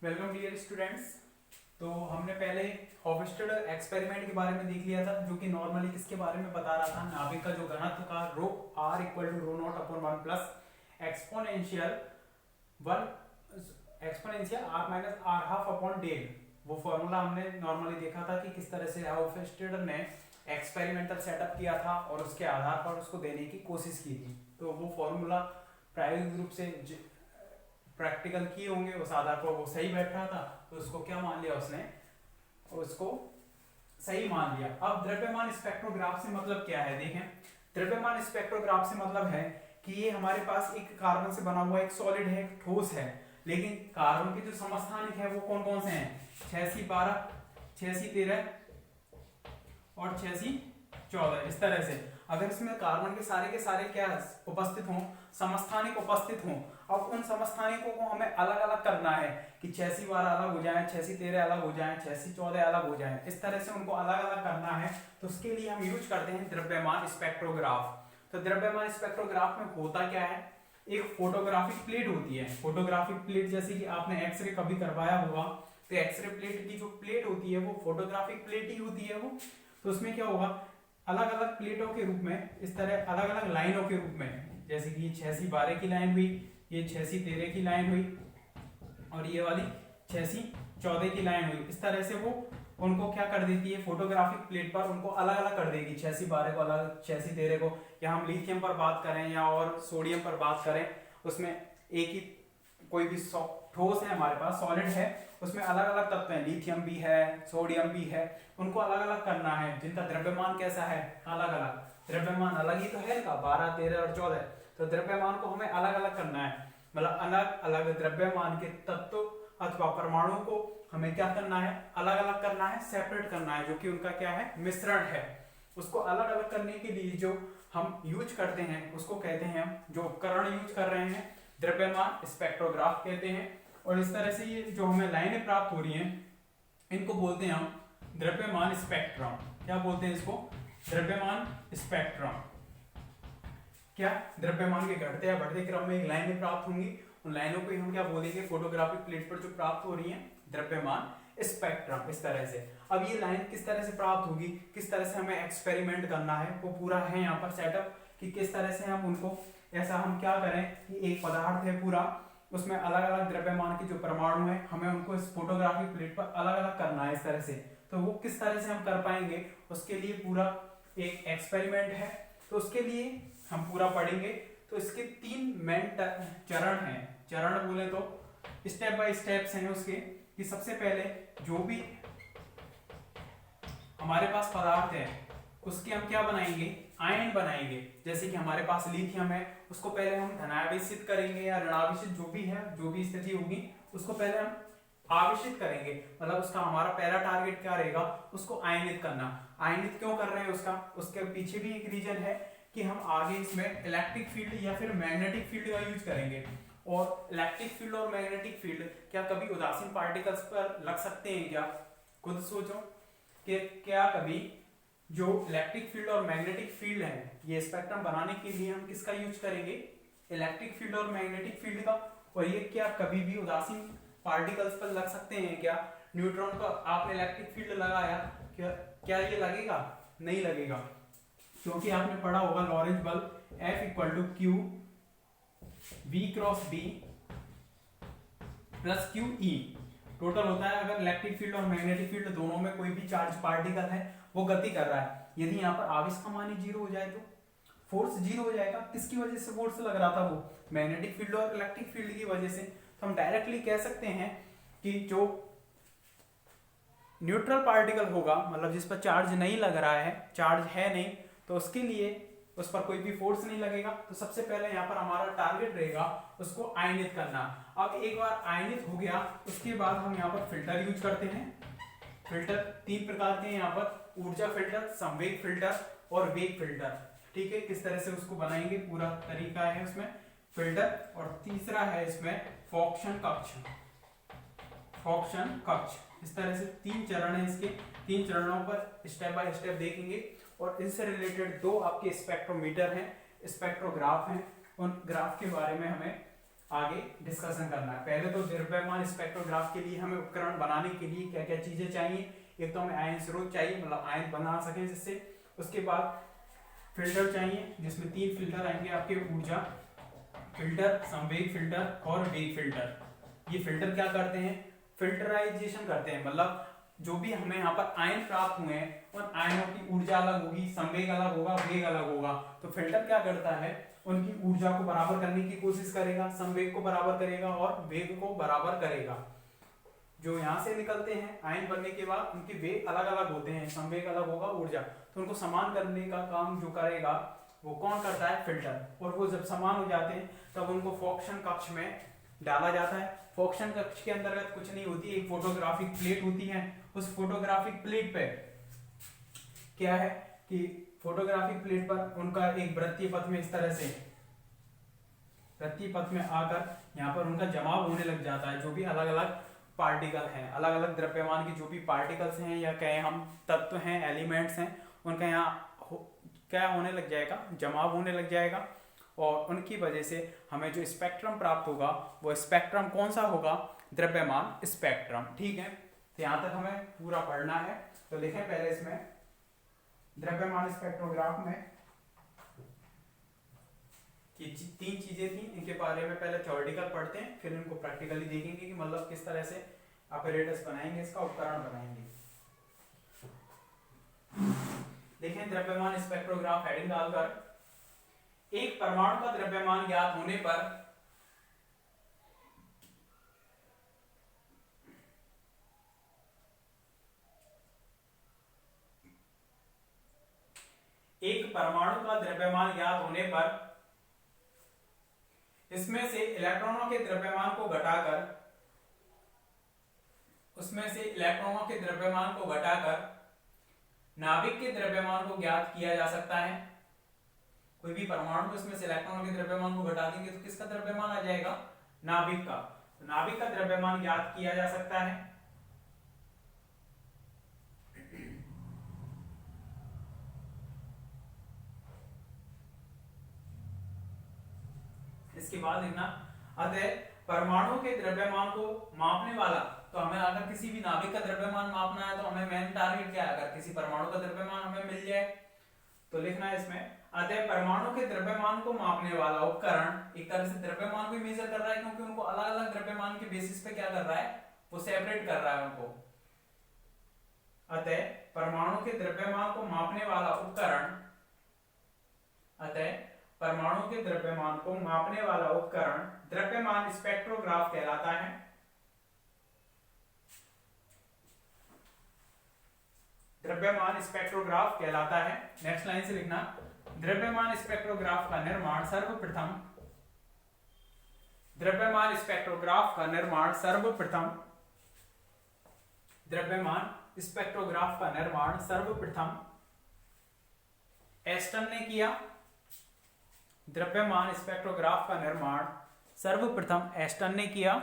Welcome dear students. तो हमने पहले हॉफस्टाड एक्सपेरिमेंट के बारे में देख लिया था, जो कि नॉर्मली किसके बारे में बता रहा था, नाभिक का जो घनत्व का rho r equal to rho naught upon 1 plus exponential r minus r half upon del. वो फॉर्मूला हमने नॉर्मली देखा था कि किस तरह से हॉफस्टाड ने एक्सपेरिमेंटल सेटअप किया था और उसके आधार पर उसको देने की कोशिश की थी। तो वो फॉर्मूला प्रायोगिक रूप से प्रैक्टिकल किए होंगे, उस आधार पर वो सही बैठ रहा था, तो उसको क्या मान लिया उसने, उसको सही मान लिया। अब द्रव्यमान स्पेक्ट्रोग्राफ से मतलब क्या है, देखें। द्रव्यमान स्पेक्ट्रोग्राफ से मतलब है कि ये हमारे पास एक कार्बन से बना हुआ एक सॉलिड है, एक ठोस है, लेकिन कार्बन के जो समस्थानिक है वो कौन कौन से हैं, 6C12, 6C13 और 6C14। इस तरह से अगर इसमें कार्बन के सारे क्या उपस्थित हों, समस्थानिक उपस्थित हों, अब उन समस्थानिकों को हमें अलग अलग करना है कि 6C12 अलग हो जाए, 6C13 अलग हो जाए, 6C14 अलग हो जाए, इस तरह से उनको अलग अलग करना है। तो उसके लिए हम यूज करते हैं द्रव्यमान स्पेक्ट्रोग्राफ। तो द्रव्यमान स्पेक्ट्रोग्राफ में होता क्या है, एक फोटोग्राफिक प्लेट होती है। फोटोग्राफिक प्लेट जैसे कि आपने एक्सरे कभी करवाया होगा, तो एक्सरे प्लेट की जो प्लेट होती है वो फोटोग्राफिक प्लेट ही होती है वो। तो उसमें क्या होगा, अलग अलग प्लेटों के रूप में, इस तरह अलग अलग लाइनों के रूप में, जैसे कि 6C12 की लाइन हुई, ये 6C13 की लाइन हुई और ये वाली 6C14 की लाइन हुई। इस तरह से वो उनको क्या कर देती है, फोटोग्राफिक प्लेट पर उनको अलग अलग कर देगी। 6C12 को अलग, 6C13 को, या हम लिथियम पर बात करें या और सोडियम पर बात करें, उसमें एक ही कोई भी ठोस है हमारे पास, सॉलिड है, उसमें अलग अलग तत्व हैं, लिथियम भी है, सोडियम भी है, उनको अलग अलग करना है, जिनका द्रव्यमान कैसा है, अलग अलग। द्रव्यमान अलग ही तो है इनका, 12, 13 और 14। तो द्रव्यमान को हमें अलग अलग करना है, मतलब अलग अलग द्रव्यमान के तत्व अथवा परमाणु को हमें क्या करना है, अलग अलग करना है, सेपरेट करना है, जो कि उनका क्या है, मिश्रण है। उसको अलग अलग करने के लिए जो हम यूज करते हैं उसको कहते हैं, हम जो उपकरण यूज कर रहे हैं द्रव्यमान स्पेक्ट्रोग्राफ कहते हैं। और इस तरह से ये जो हमें लाइनें प्राप्त हो रही हैं, इनको बोलते हैं हम द्रव्यमान स्पेक्ट्रम। क्या बोलते हैं इसको, द्रव्यमान स्पेक्ट्रम। क्या द्रव्यमान के घटते या बढ़ते क्रम में एक लाइनें प्राप्त होंगी, उन लाइनों को हम क्या बोलेंगे, फोटोग्राफिक प्लेट पर जो प्राप्त हो रही हैं, द्रव्यमान स्पेक्ट्रम। इस तरह से अब ये लाइन किस तरह से प्राप्त होगी, किस तरह से हमें एक्सपेरिमेंट करना है, वो पूरा है यहाँ पर सेटअप कि किस तरह से हम उनको, ऐसा हम क्या करें कि एक पदार्थ है पूरा, उसमें अलग अलग द्रव्यमान के जो परमाणु है, हमें उनको इस फोटोग्राफिक प्लेट पर अलग अलग करना है इस तरह से। तो वो किस तरह से हम कर पाएंगे, उसके लिए पूरा एक एक्सपेरिमेंट है, तो उसके लिए हम पूरा पढ़ेंगे। तो इसके 3 मेन चरण हैं, चरण बोले तो स्टेप बाय स्टेप्स हैं उसके, कि सबसे पहले जो भी हमारे पास पदार्थ है उसके हम क्या बनाएंगे, आयन बनाएंगे। जैसे कि हमारे पास लिथियम है, उसको पहले हम धनावेशित करेंगे या ऋणावेशित, जो भी है, जो भी स्थिति होगी उसको पहले हम आवेशित करेंगे, मतलब उसका हमारा पहला टारगेट क्या रहेगा, उसको आयनित करना। आयनित क्यों कर रहे हैं उसका, उसके पीछे भी एक रीजन है कि हम आगे इसमें इलेक्ट्रिक फील्ड या फिर मैग्नेटिक फील्ड का यूज करेंगे। और इलेक्ट्रिक फील्ड और मैग्नेटिक फील्ड क्या कभी उदासीन पार्टिकल्स पर लग सकते हैं क्या, खुद सोचो कि क्या कभी जो इलेक्ट्रिक फील्ड और मैग्नेटिक फील्ड है, ये स्पेक्ट्रम बनाने के लिए हम किसका यूज करेंगे, इलेक्ट्रिक फील्ड और मैग्नेटिक फील्ड का। और ये क्या कभी भी उदासीन पार्टिकल्स पर लग सकते हैं क्या, न्यूट्रॉन का आपने इलेक्ट्रिक फील्ड लगाया, क्या ये लगेगा, नहीं लगेगा, क्योंकि आपने पढ़ा होगा लॉरेंज बल F equal to q V cross B plus q e total होता है। अगर इलेक्ट्रिक फील्ड और मैग्नेटिक फील्ड दोनों में कोई भी चार्ज पार्टिकल है, वो गति कर रहा है, यदि यहाँ पर आवेश का मान ही 0 हो जाए तो फोर्स 0 हो जाएगा। किसकी वजह से फोर्स लग रहा था, वो मैग्नेटिक फील्ड और इलेक्ट्रिक फील्ड की वजह से। तो हम डायरेक्टली कह सकते हैं कि जो न्यूट्रल पार्टिकल होगा, मतलब जिस पर चार्ज नहीं लग रहा है, चार्ज है नहीं, तो उसके लिए उस पर कोई भी फोर्स नहीं लगेगा। तो सबसे पहले यहाँ पर हमारा टारगेट रहेगा उसको आयनित करना। अब एक बार आयनित हो गया, उसके बाद हम यहाँ पर फिल्टर यूज करते हैं। फिल्टर 3 प्रकार के हैं यहाँ पर, ऊर्जा फिल्टर, संवेग फिल्टर और वेग फिल्टर। ठीक है, किस तरह से उसको बनाएंगे पूरा तरीका है उसमें, फिल्टर। और तीसरा है इसमें फॉक्शन कक्ष, फॉक्शन कक्ष। इस तरह से 3 चरण है इसके, 3 चरणों पर स्टेप बाय स्टेप देखेंगे। और इनसे रिलेटेड 2 आपके स्पेक्ट्रोमीटर हैं, स्पेक्ट्रोग्राफ हैं, उन ग्राफ के बारे में हमें आगे डिस्कशन करना है। पहले तो द्रव्यमान स्पेक्ट्रोग्राफ के लिए हमें उपकरण बनाने के लिए क्या क्या चीजें चाहिए। एक तो हमें आयन स्रोत चाहिए, मतलब आयन बना सके जिससे। उसके बाद फिल्टर चाहिए, जिसमें 3 फिल्टर आएंगे आपके, ऊर्जा फिल्टर, संवेग फिल्टर और वेग फिल्टर। ये फिल्टर क्या करते हैं, फिल्टराइजेशन करते हैं, मतलब जो भी हमें यहाँ पर आयन प्राप्त हुए हैं उन आयनों की ऊर्जा अलग होगी, संवेग अलग होगा, वेग अलग होगा। तो फिल्टर क्या करता है, उनकी ऊर्जा को बराबर करने की कोशिश करेगा, संवेग को बराबर करेगा और वेग को बराबर करेगा। जो यहाँ से निकलते हैं आयन बनने के बाद, उनके वेग अलग अलग होते हैं, संवेग अलग होगा, ऊर्जा, तो उनको समान करने का काम जो करेगा वो कौन करता है, फिल्टर। और वो जब समान हो जाते हैं तब उनको फोकसन कक्ष में डाला जाता है। फोकसन कक्ष के अंतर्गत कुछ नहीं होती, एक फोटोग्राफिक प्लेट होती है। उस फोटोग्राफिक प्लेट पे क्या है कि फोटोग्राफिक प्लेट पर उनका एक वृत्तीय पथ में, इस तरह से वृत्तीय पथ में आकर यहाँ पर उनका जमाव होने लग जाता है। जो भी अलग अलग पार्टिकल हैं, अलग अलग द्रव्यमान के जो भी पार्टिकल्स हैं या कहें हम तत्व हैं, एलिमेंट्स हैं, उनका यहाँ क्या होने लग जाएगा, जमाव होने लग जाएगा। और उनकी वजह से हमें जो स्पेक्ट्रम प्राप्त होगा वो स्पेक्ट्रम कौन सा होगा, द्रव्यमान स्पेक्ट्रम। ठीक है, तो यहाँ तक हमें पूरा पढ़ना है। तो लिखें पहले इसमें द्रव्यमान स्पेक्ट्रोग्राफ में ये 3 चीजें थी, इनके बारे में पहले थ्योरेटिकल पढ़ते हैं, फिर इनको प्रैक्टिकली देखेंगे कि मतलब किस तरह से ऑपरेटर्स बनाएंगे, इसका उपकरण बनाएंगे। देखें द्रव्यमान स्पेक्ट्रोग्राफ हेडिंग डालकर, एक परमाणु का द्रव्यमान ज्ञात होने पर इसमें से इलेक्ट्रॉनों के द्रव्यमान को घटाकर नाभिक के द्रव्यमान को ज्ञात किया जा सकता है। कोई भी परमाणु को इसमें से इलेक्ट्रॉनों के द्रव्यमान को घटा देंगे तो किसका द्रव्यमान आ जाएगा, नाभिक का। तो नाभिक का द्रव्यमान ज्ञात किया जा सकता है। इसके बाद लिखना, अतः परमाणु के द्रव्यमान को मापने वाला, तो हमें अगर किसी भी नाभिक का द्रव्यमान मापना है तो हमें मेन टारगेट क्या है, अगर किसी परमाणु का द्रव्यमान हमें मिल जाए तो लिखना है इसमें, अतः परमाणु के द्रव्यमान को मापने वाला उपकरण एक तरह से द्रव्यमान को मेजर कर रहा है, क्योंकि उनको अलग अलग द्रव्यमान के बेसिस पे क्या कर रहा है, वो सेपरेट कर रहा है उनको। अतः परमाणु के द्रव्यमान को मापने वाला उपकरण, द्रव्यमान स्पेक्ट्रोग्राफ कहलाता है। द्रव्यमान स्पेक्ट्रोग्राफ कहलाता है। नेक्स्ट लाइन से लिखना, द्रव्यमान स्पेक्ट्रोग्राफ का निर्माण सर्वप्रथम एस्टन ने किया। द्रव्यमान स्पेक्ट्रोग्राफ का निर्माण सर्वप्रथम एस्टन ने किया।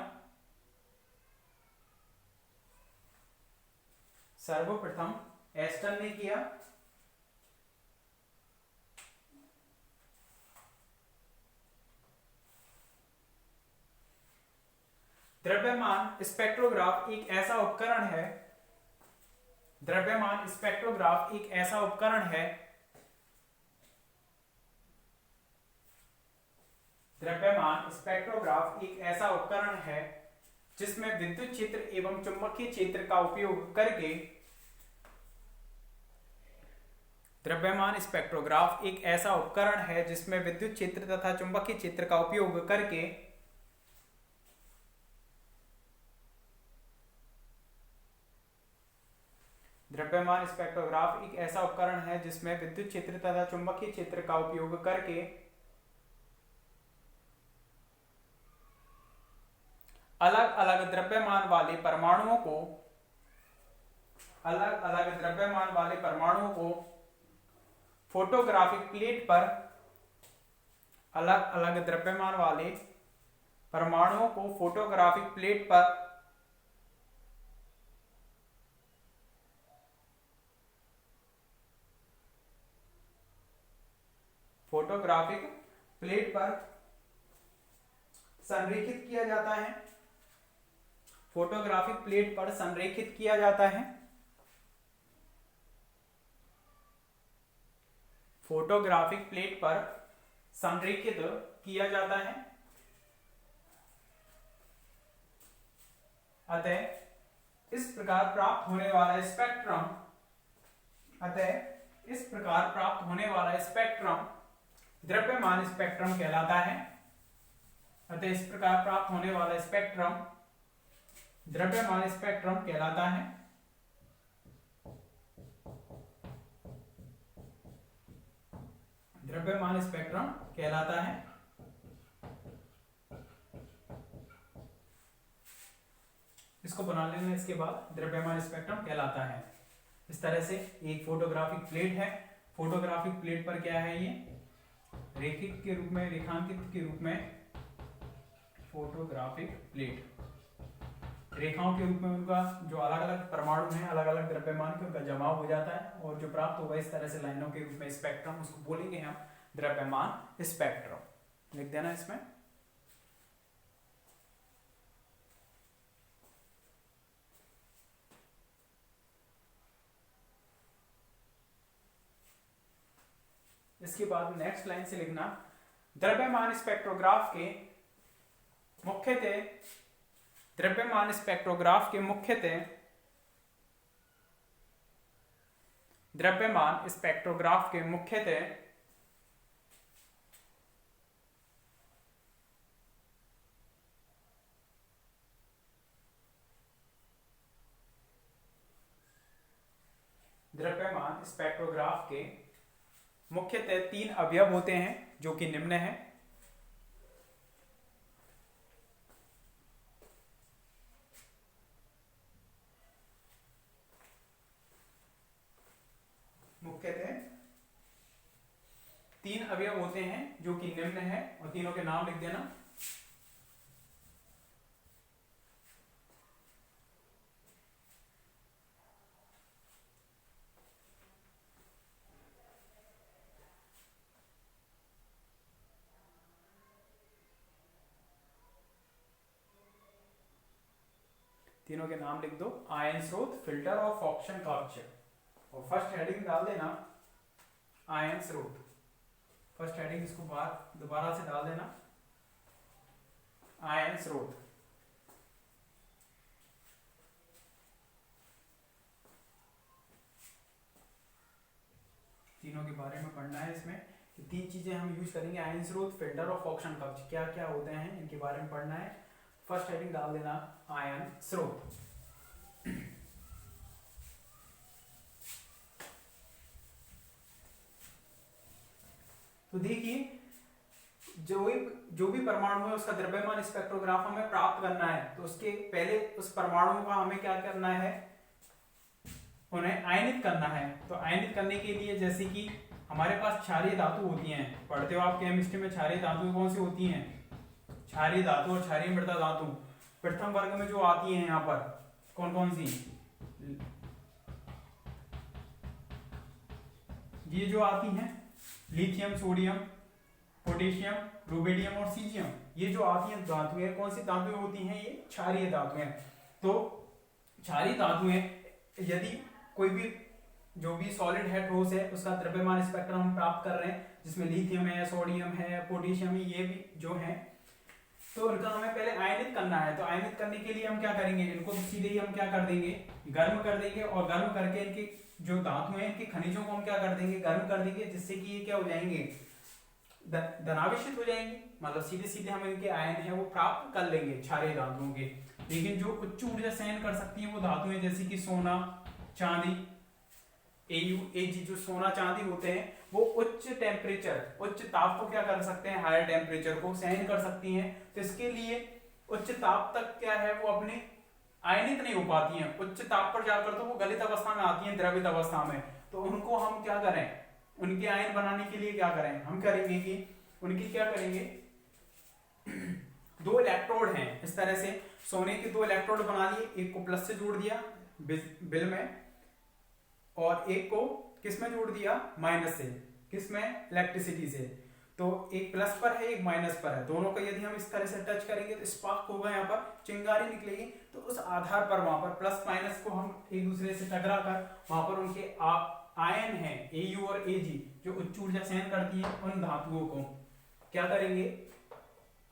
द्रव्यमान स्पेक्ट्रोग्राफ एक ऐसा उपकरण है जिसमें विद्युत क्षेत्र एवं चुंबकीय क्षेत्र का उपयोग करके द्रव्यमान स्पेक्ट्रोग्राफ एक ऐसा उपकरण है जिसमें विद्युत क्षेत्र तथा चुंबकीय क्षेत्र का उपयोग करके द्रव्यमान स्पेक्ट्रोग्राफ एक ऐसा उपकरण है जिसमें विद्युत क्षेत्र तथा चुंबकीय क्षेत्र का उपयोग करके अलग अलग द्रव्यमान वाले परमाणुओं को फोटोग्राफिक प्लेट पर संरेखित किया जाता है, फोटोग्राफिक प्लेट पर संरेखित किया जाता है, फोटोग्राफिक प्लेट पर संरेखित किया जाता है। अतः इस प्रकार प्राप्त होने वाला स्पेक्ट्रम, अतः इस प्रकार प्राप्त होने वाला स्पेक्ट्रम द्रव्यमान स्पेक्ट्रम कहलाता है। अतः इस प्रकार प्राप्त होने वाला स्पेक्ट्रम द्रव्यमान स्पेक्ट्रम कहलाता है। द्रव्यमान स्पेक्ट्रम कहलाता है। इसको बना लेना, इसके बाद द्रव्यमान स्पेक्ट्रम कहलाता है। इस तरह से एक फोटोग्राफिक प्लेट है, फोटोग्राफिक प्लेट पर क्या है, ये रेखिक के रूप में, रेखांकित के रूप में, फोटोग्राफिक प्लेट रेखाओं के रूप में उनका जो अलग अलग परमाणु हैं, अलग अलग द्रव्यमान के, उनका जमाव हो जाता है और जो प्राप्त होगा इस तरह से लाइनों के रूप में स्पेक्ट्रम, उसको बोलेंगे हम द्रव्यमान स्पेक्ट्रम। लिख देना इसमें। इसके बाद नेक्स्ट लाइन से लिखना, द्रव्यमान स्पेक्ट्रोग्राफ के मुख्यतः, द्रव्यमान स्पेक्ट्रोग्राफ के मुख्यतः, द्रव्यमान स्पेक्ट्रोग्राफ के मुख्यतः द्रव्यमान स्पेक्ट्रोग्राफ के मुख्यतः 3 अवयव होते हैं जो कि निम्न है। मुख्यतः 3 अवयव होते हैं जो कि निम्न है और तीनों के नाम लिख देना। तीनों के नाम लिख दो। आयन स्रोत, फिल्टर और फॉक्शन कक्ष। और फर्स्ट हेडिंग डाल देना आयन स्रोत। फर्स्ट हेडिंग इसको बाहर दोबारा से डाल देना, आयन स्रोत। तीनों के बारे में पढ़ना है इसमें कि 3 चीजें हम यूज करेंगे, आयन स्रोत, फिल्टर और फॉक्शन कक्ष, क्या क्या होते हैं इनके बारे में पढ़ना है। फर्स्ट हेडिंग डाल देना आयन स्रोत। तो देखिए जो भी परमाणु है उसका द्रव्यमान स्पेक्ट्रोग्राफ हमें प्राप्त करना है, तो उसके पहले उस परमाणु का हमें क्या करना है, उन्हें आयनित करना है। तो आयनित करने के लिए जैसे कि हमारे पास क्षारीय धातु होती हैं, पढ़ते हो आप केमिस्ट्री में, क्षारीय धातु कौन सी होती हैं, क्षारीय धातु और क्षारीय मृदा धातु प्रथम वर्ग में जो आती हैं यहाँ पर कौन कौन सी, ये जो आती हैं लिथियम, सोडियम, पोटेशियम, रुबिडियम और सीजियम, ये जो आती हैं धातुएं, कौन सी धातुएं होती हैं, ये क्षारीय धातुएं। तो क्षारीय धातुएं यदि कोई भी जो भी सॉलिड है, ठोस है, उसका द्रव्यमान स्पेक्ट्रम हम प्राप्त कर रहे हैं, जिसमें लिथियम है, सोडियम है, पोटेशियम है, ये भी जो है, तो इनका हमें पहले आयनित करना है। तो आयनित करने के लिए हम क्या करेंगे, इनको तो सीधे ही हम क्या कर देंगे, गर्म कर देंगे, और गर्म करके इनके जो धातु हैं, इनके खनिजों को हम क्या कर देंगे, गर्म कर देंगे, जिससे कि ये क्या हो जाएंगे, धनावेशित हो जाएंगे, मतलब सीधे सीधे हम इनके आयन है वो प्राप्त कर लेंगे क्षारीय धातुओं के। लेकिन जो उच्च ऊर्जा सहन कर सकती है वो धातुएं, जैसे कि सोना, चांदी, AU, जो सोना चांदी होते हैं, वो उच्च टेम्परेचर, उच्च ताप को क्या कर सकते हैं, हायर टेम्परेचर को सहन कर सकती हैं। तो इसके लिए उच्च ताप तक क्या है, वो अपने आयनित नहीं हो पाती हैं, उच्च ताप पर जाकर तो वो गलित अवस्था में आती हैं, द्रवित अवस्था में। तो उनको हम क्या करें, उनके आयन बनाने के लिए क्या करें, हम करेंगे कि उनकी क्या करेंगे, 2 इलेक्ट्रोड हैं इस तरह से, सोने के 2 इलेक्ट्रोड बना लिए, एक को प्लस से जोड़ दिया बिल में, और एक को किस में जोड़ दिया, माइनस से, किस में, इलेक्ट्रिसिटी से। तो एक प्लस पर है एक माइनस पर है, दोनों को यदि हम इस तरह से टच करेंगे तो स्पार्क होगा, यहाँ पर चिंगारी निकलेगी। तो उस आधार पर वहां पर प्लस माइनस को हम एक दूसरे से टकरा कर वहां पर उनके आयन है Au और Ag जो उच्च ऊर्जा सहन करती है, उन धातुओं को क्या करेंगे,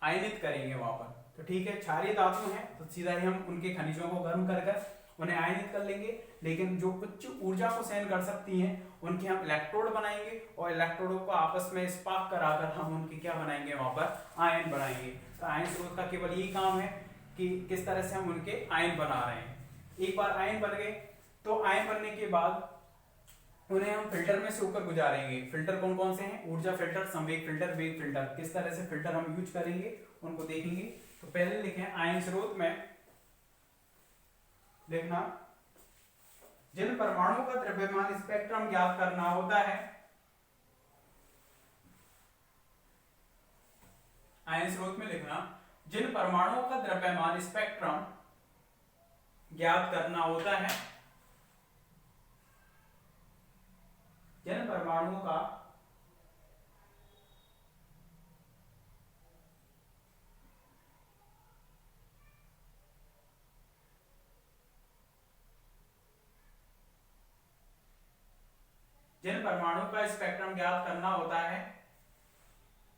आयनित करेंगे वहां पर। तो ठीक है, क्षारीय धातु है तो सीधा ही हम उनके खनिजों को गर्म कर उन्हें आयनित कर लेंगे। लेकिन जो उच्च ऊर्जा को सहन कर सकती हैं उनके हम इलेक्ट्रोड बनाएंगे और इलेक्ट्रोडों को आपस में स्पार्क कराकर हम उनके क्या बनाएंगे, वहां पर आयन बनाएंगे। तो आयन स्रोत का केवल यही काम है कि किस तरह से हम उनके आयन बना रहे हैं। एक बार आयन बन गए तो आयन बनने के बाद उन्हें हम फिल्टर में से होकर गुजारेंगे। फिल्टर कौन कौन से हैं, ऊर्जा फिल्टर, संवेग फिल्टर, वेग फिल्टर। किस तरह से फिल्टर हम यूज करेंगे उनको देखेंगे। तो पहले लिखें आयन स्रोत में देखना, जिन परमाणुओं का द्रव्यमान स्पेक्ट्रम ज्ञात करना होता है, आयन स्रोत में लिखना, जिन परमाणुओं का द्रव्यमान स्पेक्ट्रम ज्ञात करना होता है, जिन परमाणुओं का स्पेक्ट्रम ज्ञात करना होता है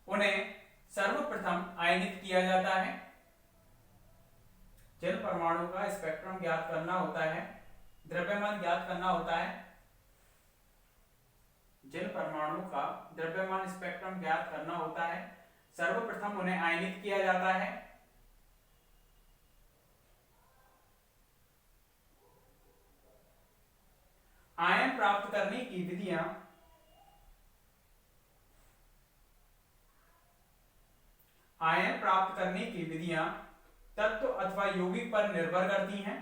उन्हें सर्वप्रथम आयनित किया जाता है। जिन परमाणु का स्पेक्ट्रम ज्ञात करना होता है, द्रव्यमान ज्ञात करना होता है, जिन परमाणु का द्रव्यमान स्पेक्ट्रम ज्ञात करना होता है, सर्वप्रथम उन्हें आयनित किया जाता है। आयन प्राप्त करने की विधियां तत्व अथवा यौगिक पर निर्भर करती हैं।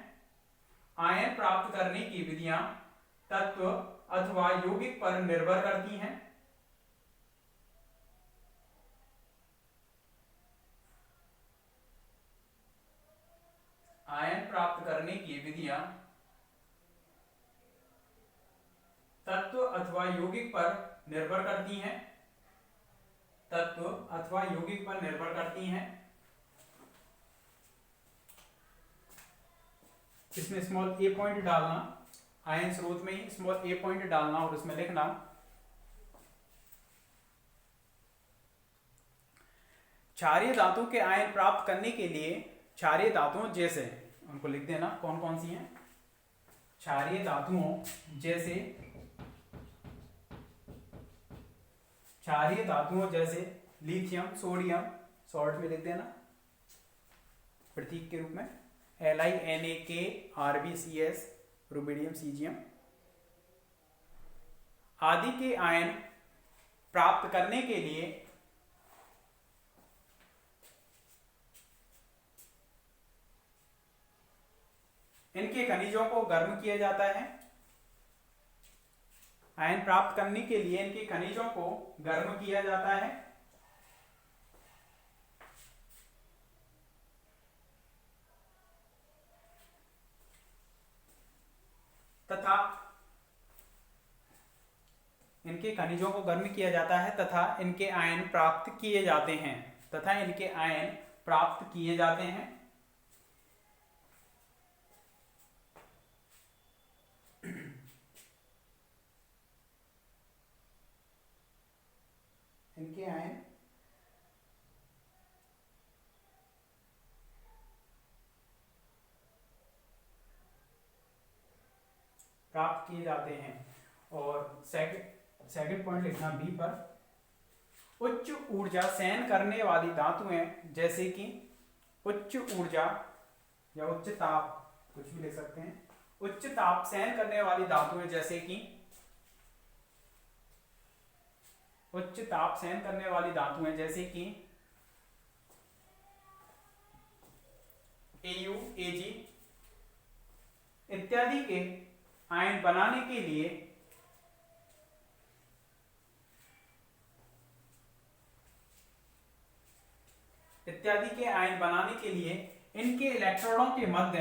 आयन प्राप्त करने की विधियां तत्व अथवा यौगिक पर निर्भर करती हैं। आयन प्राप्त करने की विधियां तत्व अथवा यौगिक पर निर्भर करती हैं। तत्व अथवा यौगिक पर निर्भर करती हैं। इसमें स्मॉल ए पॉइंट डालना, आयन स्रोत में ही स्मॉल ए पॉइंट डालना और उसमें लिखना क्षारीय धातु के आयन प्राप्त करने के लिए क्षारीय धातुओं जैसे, उनको लिख देना कौन कौन सी हैं, क्षारीय धातुओं जैसे, क्षारीय धातुओं जैसे लिथियम, सोडियम, शॉर्ट में लिख देना प्रतीक के रूप में LiNaK, RbCS, रुबिडियम, सीजियम आदि के आयन प्राप्त करने के लिए इनके खनिजों को गर्म किया जाता है। आयन प्राप्त करने के लिए इनके खनिजों को गर्म किया जाता है तथा इनके खनिजों को गर्म किया जाता है तथा इनके आयन प्राप्त किए जाते हैं इनके आयन प्राप्त किए जाते हैं। और सेकंड पॉइंट लिखना बी पर, उच्च ऊर्जा सहन करने वाली धातुएं जैसे कि उच्च ऊर्जा या उच्च ताप, कुछ भी लिख सकते हैं, उच्च ताप सहन करने वाली धातुएं जैसे कि उच्च ताप सहन करने वाली धातुएं जैसे कि Au, Ag इत्यादि के आयन बनाने के लिए इनके इलेक्ट्रोडों के मध्य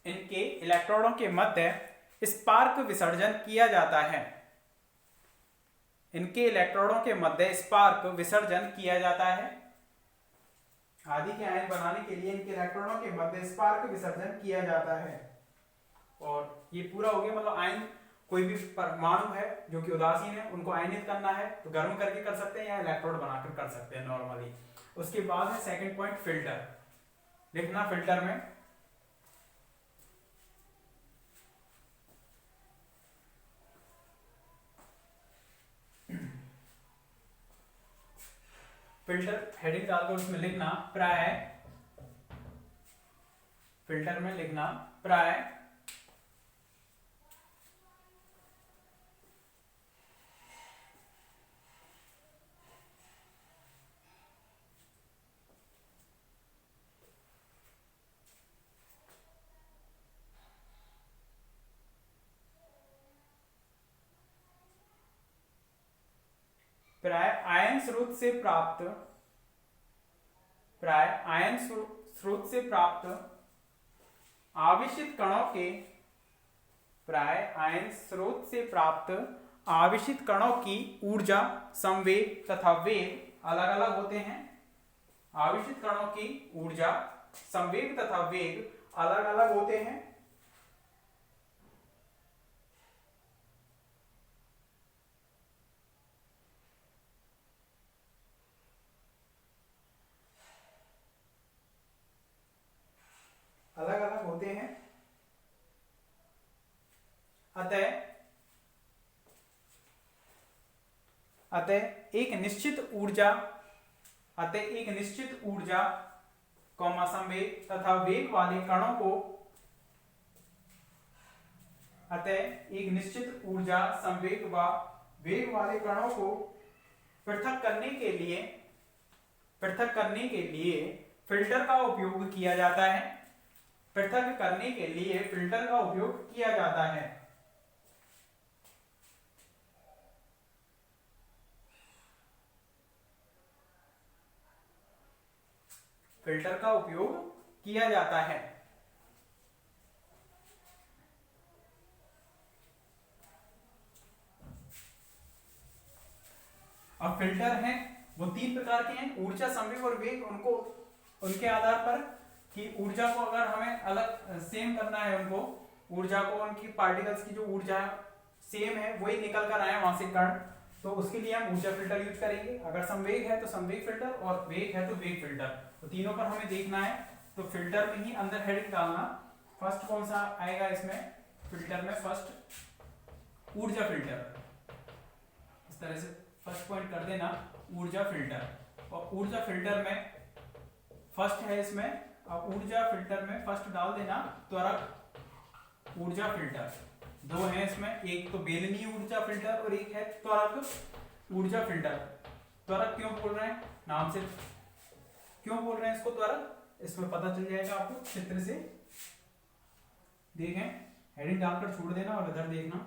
इनके इलेक्ट्रोडों के मध्य स्पार्क विसर्जन किया जाता है। इनके इलेक्ट्रोडों के मध्य स्पार्क विसर्जन किया जाता है। आदि के आयन बनाने के लिए इनके इलेक्ट्रोडों के मध्य स्पार्क विसर्जन किया जाता है। और ये पूरा हो गया, मतलब आयन कोई भी परमाणु है जो कि उदासीन है उनको आयनित करना है तो गर्म करके कर सकते हैं या इलेक्ट्रोड बनाकर कर सकते हैं नॉर्मली। उसके बाद है सेकंड पॉइंट फिल्टर। लिखना फिल्टर में फिल्टर हेडिंग डालकर उसमें लिखना प्राय, फिल्टर में लिखना प्राय आयन स्रोत से प्राप्त, प्राय आयन स्रोत से प्राप्त आवेशित कणों के, प्राय आयन स्रोत से प्राप्त आवेशित कणों की ऊर्जा, संवेग तथा वेग अलग अलग होते हैं। आवेशित कणों की ऊर्जा, संवेग तथा वेग अलग अलग होते हैं। अलग अलग होते हैं। अतः एक निश्चित ऊर्जा, कौमा संवेग तथा वेग वाले कणों को, अतः एक निश्चित ऊर्जा, संवेग व वेग वाले कणों को पृथक करने के लिए फिल्टर का उपयोग किया जाता है। पृथक करने के लिए फिल्टर का उपयोग किया जाता है। फिल्टर का उपयोग किया जाता है। अब फिल्टर हैं वो तीन प्रकार के हैं, ऊर्जा, संवेग और वेग। उनको उनके आधार पर कि ऊर्जा को अगर हमें अलग सेम करना है, उनको ऊर्जा को, उनकी पार्टिकल्स की जो ऊर्जा सेम है वही निकल कर आए वहां से कण, तो उसके लिए हम ऊर्जा फिल्टर यूज करेंगे। अगर संवेग है तो संवेग फिल्टर और वेग है तो वेग फिल्टर। तो तीनों पर हमें देखना है। तो फिल्टर में ही अंदर हेडिंग डालना, फर्स्ट कौन सा आएगा इसमें फिल्टर में, फर्स्ट ऊर्जा फिल्टर। इस तरह से फर्स्ट पॉइंट कर देना ऊर्जा फिल्टर। और ऊर्जा फिल्टर में फर्स्ट है इसमें, अब ऊर्जा फिल्टर में फर्स्ट डाल देना त्वरक ऊर्जा फिल्टर। दो है इसमें, एक तो बेलनी ऊर्जा फिल्टर और एक है त्वरक ऊर्जा फिल्टर। त्वरक क्यों बोल रहे हैं, नाम से क्यों बोल रहे हैं इसको त्वरक, इसमें पता चल जाएगा आपको चित्र से। देखें, हेडिंग डालकर छोड़ देना और इधर देखना।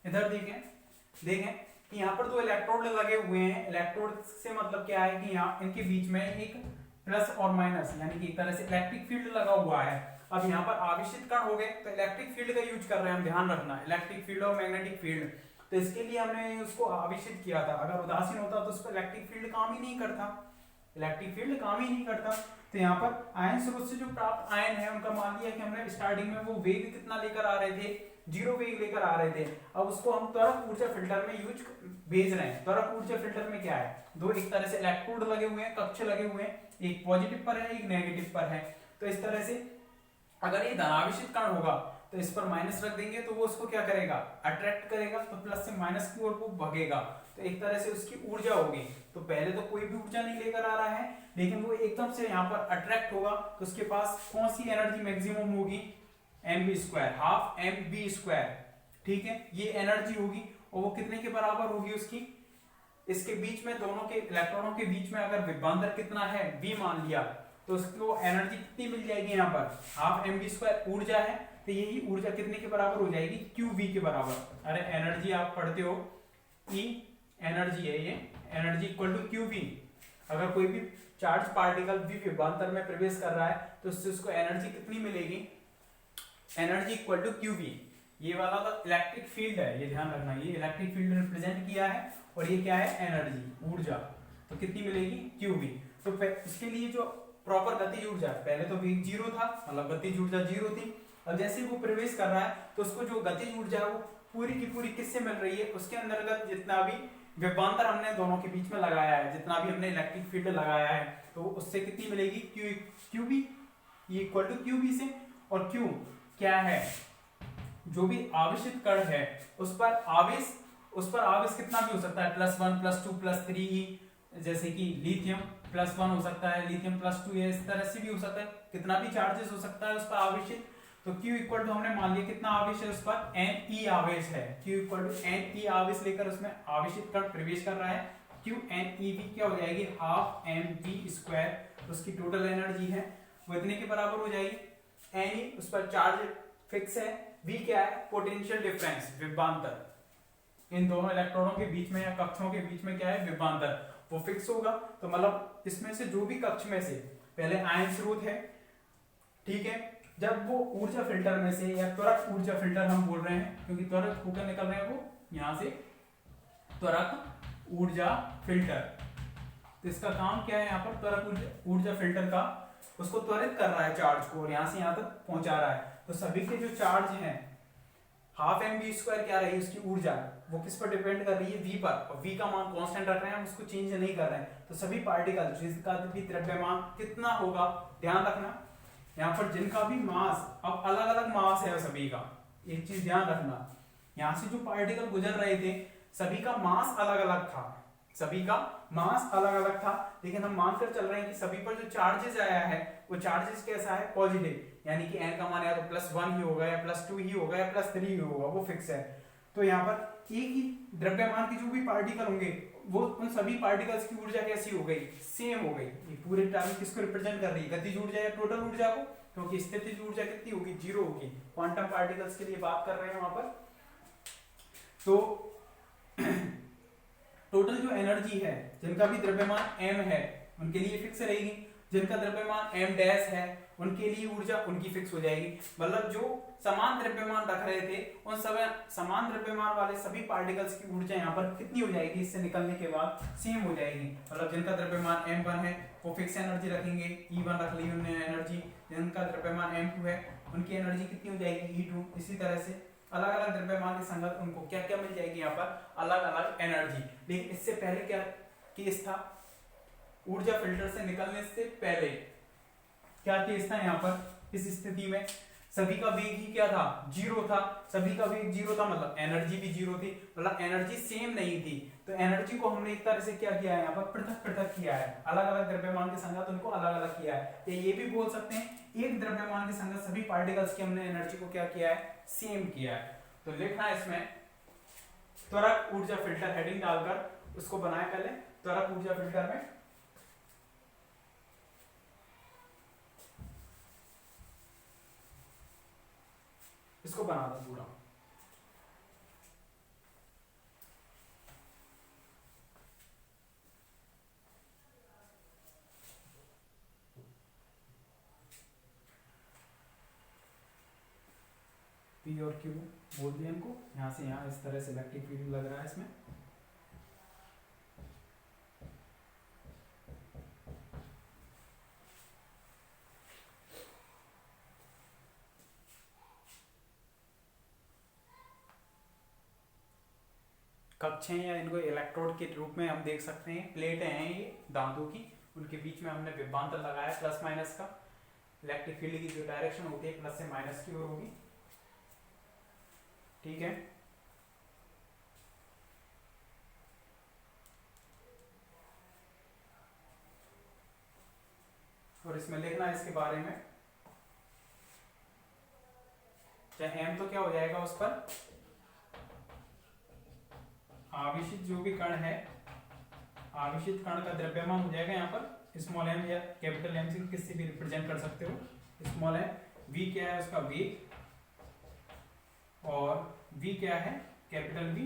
इधर देखें कि यहाँ पर दो इलेक्ट्रोड लगे हुए हैं। इलेक्ट्रोड से मतलब क्या है कि यहाँ इनके बीच में एक प्लस और माइनस, यानी कि एक तरह से इलेक्ट्रिक फील्ड लगा हुआ है। अब यहाँ पर आवेशित कण हो गए तो इलेक्ट्रिक फील्ड का यूज कर रहे हैं हम, ध्यान रखना, इलेक्ट्रिक फील्ड और मैग्नेटिक फील्ड। तो इसके लिए हमने उसको आवेशित किया था। अगर उदासीन होता तो उस पर इलेक्ट्रिक फील्ड काम ही नहीं करता, इलेक्ट्रिक फील्ड काम ही नहीं करता। तो यहाँ पर आयन स्रोत से जो प्राप्त आयन है उनका मान लिया कि हमने स्टार्टिंग में वो वेग कितना लेकर आ रहे थे, 0 वेग लेकर आ रहे थे। अब उसको हम त्वरक ऊर्जा फिल्टर में यूज भेज रहे हैं। त्वरक ऊर्जा फिल्टर में क्या है, दो एक तरह से इलेक्ट्रोड लगे हुए हैं, कक्ष लगे हुए हैं, एक पॉजिटिव पर है एक नेगेटिव पर है। तो इस तरह से अगर ये धनावेशित कण होगा तो इस पर माइनस रख देंगे तो वो उसको क्या करेगा, अट्रैक्ट करेगा, तो प्लस से माइनस की ओर वो भगेगा। तो एक तरह से उसकी ऊर्जा होगी। तो पहले तो कोई भी ऊर्जा नहीं लेकर आ रहा है, लेकिन वो एकदम से यहाँ पर अट्रैक्ट होगा, तो उसके पास कौन सी एनर्जी मैक्सिमम होगी, mv², हाफ mv², ठीक है, ये एनर्जी होगी। और वो कितने के बराबर होगी उसकी, इसके बीच में दोनों के इलेक्ट्रॉनों के बीच में अगर विभवांतर कितना है v मान लिया, तो उसको एनर्जी कितनी मिल जाएगी, यहाँ पर हाफ mv² ऊर्जा है, तो यही ऊर्जा कितने के बराबर हो जाएगी, qv के बराबर। अरे एनर्जी आप पढ़ते हो, E एनर्जी है, ये एनर्जी इक्वल टू qv। अगर कोई भी चार्ज पार्टिकल v विभवांतर में प्रवेश कर रहा है तो उससे उसको एनर्जी कितनी मिलेगी, एनर्जी इक्वल टू qv। ये वाला तो इलेक्ट्रिक फील्ड है, ये ध्यान रखना, ये इलेक्ट्रिक फील्ड रिप्रेजेंट किया है, और ये क्या है, एनर्जी, ऊर्जा, तो कितनी मिलेगी, qv। तो इसके लिए जो प्रॉपर गतिज ऊर्जा, पहले तो वेग 0 था, मतलब गतिज ऊर्जा 0 थी। अब जैसे वो प्रवेश कर रहा है तो उसको जो गतिज ऊर्जा है वो पूरी की पूरी किससे मिल रही है, उसके अंतर्गत जितना भी विभवांतर हमने दोनों के बीच में लगाया है, जितना भी हमने इलेक्ट्रिक फील्ड लगाया है, तो उससे कितनी मिलेगी, qv इक्वल टू qv से। और q क्या है, जो भी आवेशित कण है उस पर आवेश कितना भी हो सकता है, +1 +2 +3, जैसे कि लिथियम +1 हो सकता है, लिथियम +2, इस तरह से भी हो सकता है, कितना भी चार्जेस हो सकता है उस पर आवेशित। तो Q इक्वल टू हमने मान लिया कितना आवेश है उस पर, Ne आवेश है, Q इक्वल टू Ne आवेश लेकर उसमें आवेशित कण प्रवेश कर रहा है, Q NeV क्या हो जाएगी, हाफ mv², उसकी टोटल एनर्जी है वो इतने के बराबर हो जाएगी। Ne उस पर चार्ज फिक्स है, V क्या है, पोटेंशियल डिफरेंस, विभवांतर, इन दोनों इलेक्ट्रॉनों के बीच में या कक्षों के बीच में क्या है, विभवांतर, वो फिक्स होगा। तो मतलब इसमें से जो भी कक्ष में से पहले आयन स्रोत है, ठीक है, जब वो ऊर्जा फिल्टर में से, या त्वरक ऊर्जा फिल्टर हम बोल रहे हैं क्योंकि त्वरक होकर निकल रहे हैं वो यहां से, त्वरक ऊर्जा फिल्टर, तो इसका काम क्या है, यहाँ पर त्वरक ऊर्जा फिल्टर का, उसको त्वरित कर रहा है चार्ज को, और यहां से यहां तक पहुंचा रहा है। तो सभी के जो चार्ज हैं, हाफ mv² क्या रही है उसकी ऊर्जा, वो किस पर डिपेंड कर रही है, v पर, और v का मान कांस्टेंट रख रहे हैं, उसको चेंज नहीं कर रहे हैं। तो सभी पार्टिकल जिसका भी द्रव्यमान कितना होगा, ध्यान रखना, यहाँ पर जिनका भी मास, अब अलग अलग मास है सभी का, एक चीज ध्यान रखना, यहाँ से जो पार्टिकल गुजर रहे थे सभी का मास अलग अलग था, सभी का मास अलग अलग था, लेकिन हम मानकर चल रहे हैं कि सभी पर जो चार्जेस आया है वो चार्जेस कैसा है, पॉजिटिव, यानी कि n का मान या तो +1 ही होगा, या +2 ही होगा, या +3 ही होगा, वो फिक्स है। तो यहाँ पर एक ही द्रव्यमान के जो भी पार्टिकल होंगे, वो उन सभी पार्टिकल्स की ऊर्जा कैसी हो गई, सेम हो गई। ये पूरे टर्म किसको रिप्रेजेंट कर रही है, गतिज ऊर्जा या टोटल ऊर्जा को, क्योंकि स्थितिज ऊर्जा कितनी होगी, 0 होगी, क्वांटम पार्टिकल्स के लिए बात कर रहे हैं वहां पर। तो टोटल जो एनर्जी है, जिनका भी द्रव्यमान m है उनके लिए फिक्स रहेगी, जिनका द्रव्यमान m डैश है उनके लिए ऊर्जा उनकी फिक्स हो जाएगी। मतलब जो समान द्रव्यमान रख रहे थे उन सब समान द्रव्यमान वाले सभी पार्टिकल्स की ऊर्जा यहाँ पर कितनी हो जाएगी, इससे निकलने के बाद सेम हो जाएगी। मतलब जिनका द्रव्यमान m1 है वो फिक्स एनर्जी रखेंगे, E1 रख ली उन्होंने एनर्जी, जिनका द्रव्यमान m2 है उनकी एनर्जी कितनी हो जाएगी, E2। इसी तरह से अलग अलग द्रव्यमान के संगत उनको क्या क्या मिल जाएगी, यहाँ पर अलग अलग एनर्जी। लेकिन इससे पहले क्या केस था, ऊर्जा फिल्टर से निकलने से पहले क्या केस था, यहाँ पर इस स्थिति में सभी का वेग ही क्या था, 0 था, सभी का वेग 0 था, मतलब एनर्जी भी 0 थी, मतलब एनर्जी सेम नहीं थी। तो एनर्जी को हमने एक तरह से क्या किया है, यहाँ पर पृथक पृथक किया है, अलग अलग द्रव्यमान के संगत उनको अलग अलग किया है। ये भी बोल सकते हैं एक द्रव्यमान के संगत सभी पार्टिकल्स की हमने एनर्जी को क्या किया है, सेम किया है। तो लिखना है इसमें त्वरक ऊर्जा फिल्टर, हेडिंग डालकर उसको बनाए पहले, त्वरक ऊर्जा फिल्टर में इसको बना दो पूरा। P और Q बोल दिया इनको, यहाँ से यहाँ इस तरह से इलेक्ट्रिक फील्ड लग रहा है इसमें। कक्षें या इनको इलेक्ट्रोड के रूप में हम देख सकते हैं, प्लेटें हैं ये धातु की, उनके बीच में हमने विभवांतर लगाया प्लस माइनस का। इलेक्ट्रिक फील्ड की जो डायरेक्शन होती है प्लस से माइनस की ओर होगी, ठीक है। और इसमें लिखना है इसके बारे में, चाहे m तो क्या हो जाएगा उस पर आवेशित जो भी कण है, आवेशित कण का द्रव्यमान हो जाएगा यहाँ पर स्मॉल m या कैपिटल M से किसी भी रिप्रेजेंट कर सकते हो। स्मॉल m, v क्या है उसका वेग, और v क्या है कैपिटल V,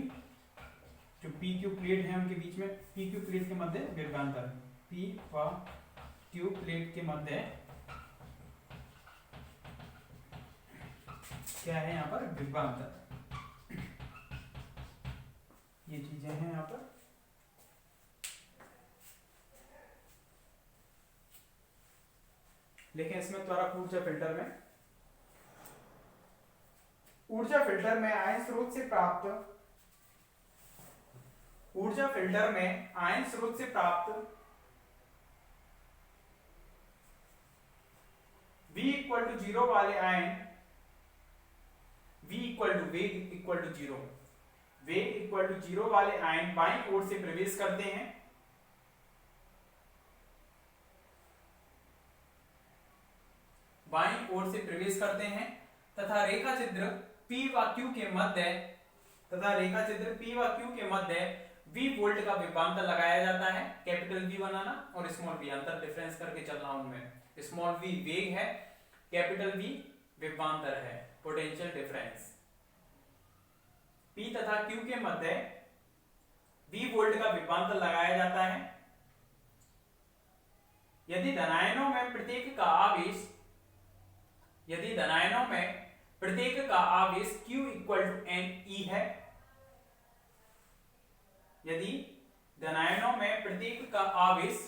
जो p q प्लेट है उनके बीच में, p q प्लेट के मध्य विभवांतर, p व q प्लेट के मध्य क्या है यहाँ पर विभवांतर। ये चीजें हैं यहाँ पर। लेकिन इसमें त्वरक ऊर्जा फिल्टर में, ऊर्जा फिल्टर में आयन स्रोत से प्राप्त, ऊर्जा फिल्टर में आयन स्रोत से प्राप्त V इक्वल टू 0 वाले आयन, V इक्वल टू वेग इक्वल टू 0, वेग इक्वल टू 0 वाले आयन बाईं ओर से प्रवेश करते हैं, बाईं ओर से प्रवेश करते हैं तथा रेखा चित्र P व Q के मध्य, तथा रेखा चित्र P व Q के मध्य V वोल्ट का विभवांतर लगाया जाता है। कैपिटल V बनाना और स्मॉल v, अंतर डिफरेंस करके चलना उनमें। स्मॉल v वेग है, कैपिटल V विभवांतर है, पोटेंशियल डिफरेंस। P तथा Q के मध्य V वोल्ट का विभवांतर लगाया जाता है। यदि धनायनों में प्रत्येक का आवेश, यदि धनायनों में प्रत्येक का आवेश Q इक्वल टू Ne है, यदि धनायनों में प्रत्येक का आवेश,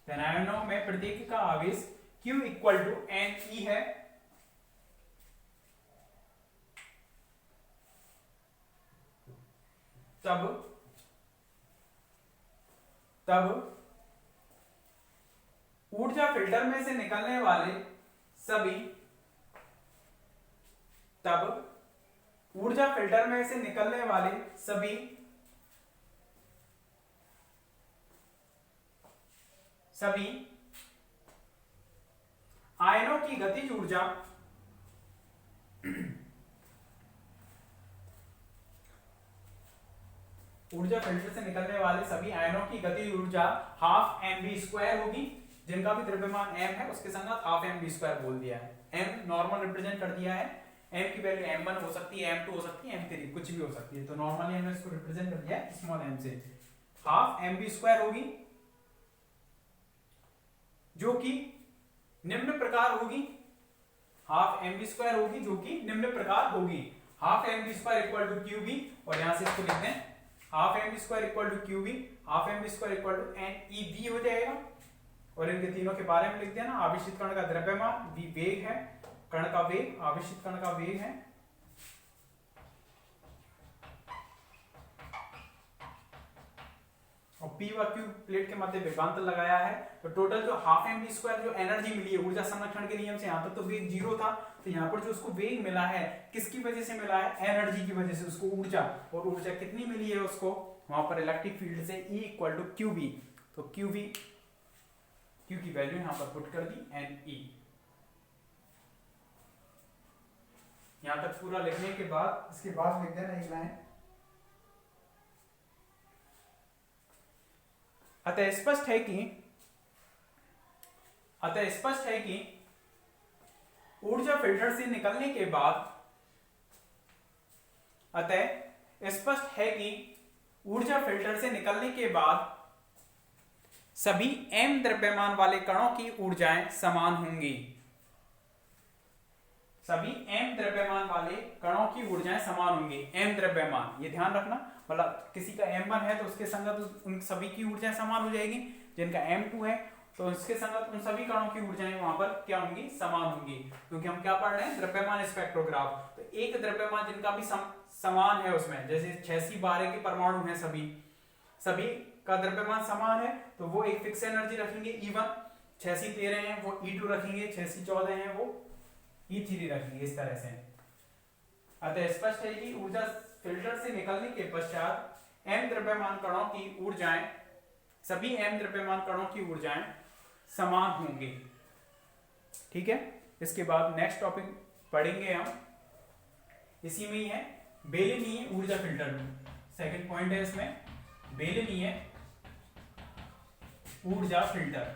धनायनों में प्रत्येक का आवेश Q इक्वल टू Ne है, तब ऊर्जा फिल्टर में से निकलने वाले सभी, तब ऊर्जा फिल्टर में से निकलने वाले सभी आयनों की गतिज ऊर्जा ऊर्जा फिल्टर से निकलने वाले सभी आयनों की गतिज ऊर्जा हाफ mv² होगी। जिनका भी द्रव्यमान m है उसके संगत हाफ mv² बोल दिया है। m नॉर्मल रिप्रेजेंट कर दिया है, m की वैल्यू m1 हो सकती है, m2 हो सकती है, m3 कुछ भी हो सकती है। तो नॉर्मली हमने इसको रिप्रेजेंट कर दिया है स्मॉल m से। हाफ mv² होगी जो कि निम्न प्रकार होगी, हाफ mv² होगी जो कि निम्न प्रकार होगी। Half mv² equal to QV, और यहां से इसको लिखते हैं half mv² equal to QV, half mv² equal to NeV हो जाएगा। और इनके तीनों के बारे में लिख देना। आवेशित कण का द्रव्यमान, V वेग है, कण का वेग, आवेशित कण का वेग है, और P व Q प्लेट के मध्य विभवांतर लगाया है। तो टोटल जो हाफ mv² जो एनर्जी मिली है ऊर्जा संरक्षण के नियम से, यहाँ तक तो वेग 0 था, तो यहाँ पर जो उसको वेग मिला है किसकी वजह से मिला है, एनर्जी की वजह से उसको ऊर्जा। और ऊर्जा कितनी मिली है उसको, वहां पर इलेक्ट्रिक फील्ड से E इक्वल टू QV। तो QV, Q की वैल्यू यहां पर पुट कर दी Ne। यहां तक पूरा लिखने के बाद इसके बाद लिख देना एक लाइन, अतः स्पष्ट है कि ऊर्जा फिल्टर से निकलने के बाद, अतः स्पष्ट है कि ऊर्जा फिल्टर से निकलने के बाद सभी m द्रव्यमान वाले कणों की ऊर्जाएं समान होंगी। सभी m द्रव्यमान वाले कणों की ऊर्जाएं समान होंगी। m द्रव्यमान, ये ध्यान रखना, मतलब किसी का m1 है तो उसके संगत उन सभी की ऊर्जाएं समान हो जाएगी। जिनका m2 है तो उसके संगत उन सभी कणों की ऊर्जाएं वहां पर क्या होंगी, समान होंगी। क्योंकि हम क्या पढ़ रहे हैं, द्रव्यमान स्पेक्ट्रोग्राफ। तो एक द्रव्यमान जिनका भी समान है उसमें, जैसे 6C12 के परमाणु हैं, सभी का द्रव्यमान समान है, तो वो एक फिक्स एनर्जी रखेंगे E1। 6C13 है वो E2 रखेंगे, 6C14 है वो E3 रखेंगे, इस तरह से। अतः स्पष्ट है कि ऊर्जा फिल्टर से निकलने के पश्चात m द्रव्यमान कणों की ऊर्जाएं, सभी m द्रव्यमान कणों की ऊर्जाएं समान होंगे। ठीक है, इसके बाद नेक्स्ट टॉपिक पढ़ेंगे हम, इसी में ही है, बेलनीय ऊर्जा फिल्टर में। सेकंड पॉइंट है इसमें, बेलनीय ऊर्जा फिल्टर।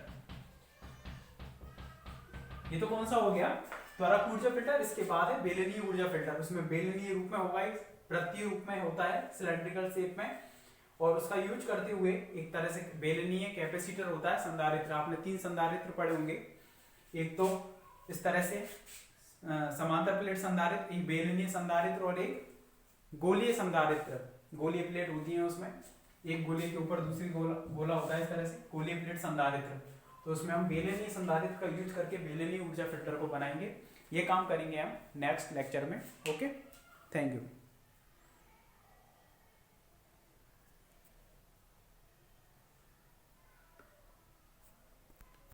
ये तो कौन सा हो गया, त्वरक ऊर्जा फिल्टर। इसके बाद है बेलनीय ऊर्जा फिल्टर। उसमें बेलनीय रूप में होगा, एक वृत्तीय रूप में होता है, सिलेंड्रिकल शेप में, और उसका यूज करते हुए एक तरह से बेलनीय कैपेसिटर होता है, संधारित्र। आपने 3 संधारित्र पढ़े होंगे, एक तो इस तरह से समांतर प्लेट संधारित्र, एक बेलनीय संधारित्र, और एक गोलीय संधारित्र। गोलीय प्लेट होती है उसमें, एक गोले के ऊपर दूसरी गोला होता है, इस तरह से गोलीय प्लेट संधारित्र। तो उसमें हम बेलनीय संधारित्र का यूज करके बेलनीय ऊर्जा फिल्टर को बनाएंगे। ये काम करेंगे हम नेक्स्ट लेक्चर में। Okay, thank you.